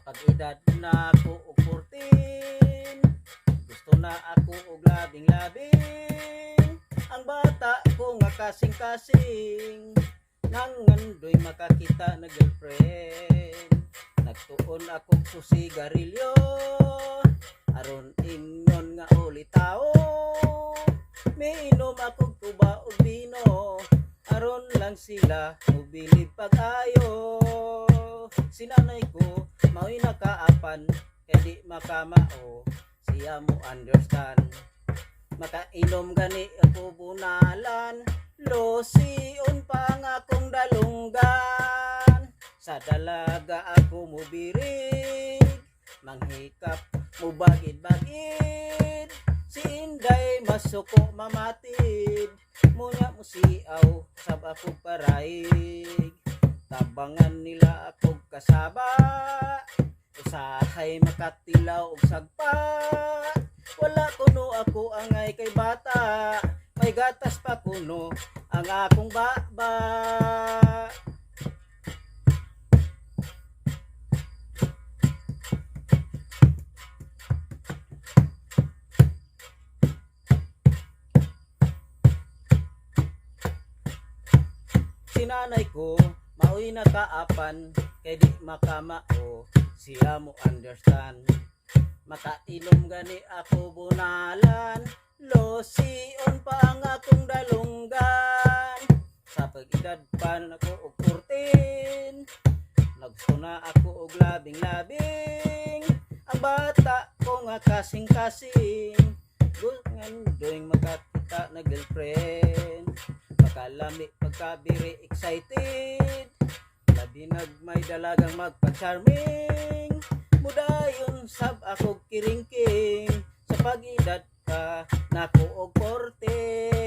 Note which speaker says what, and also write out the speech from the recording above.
Speaker 1: Pag-edad na ako og 14, gusto na ako og labing-labing. Ang bata ko nga kasing-kasing, nangandoy makakita na girlfriend. Nagtuon ako sa sigarilyo, aron ingon nga uli tao. Miinom ako tuba o vino, aron lang sila mubilib pag-ayo. Sinanay ko mao'y nakaapan, kay di makamao, siya mo understand. Makainom gani ako bunalan, losion pa nga akong dalunggan. Sa dalaga ako mubirig, manghikap mo bagid-bagid. Si Inday masuko mamatid, munya mo siaw sab ako paraig. Tabangan nila ako kasaba, usahay makatilaw og sagpa. Wala kuno ako angay kay bata, may gatas pa kuno ang akong baba. Sinanay ko mao'y nakaapan, kay di makamao, siya mo understand. Makainom gani ako bunalan, losion pa ang akong dalunggan. Sa pag-edad pa na ako og 14, nagsuko na ako og labing-labing. Ang bata ko nga kasing-kasing, gusto makakita na girlfriend. Makalami, magkabiri, excited, labi may dalagang magpa-charming. Mudayon sab ako kiringking, sa pag-edad ka nako og 14.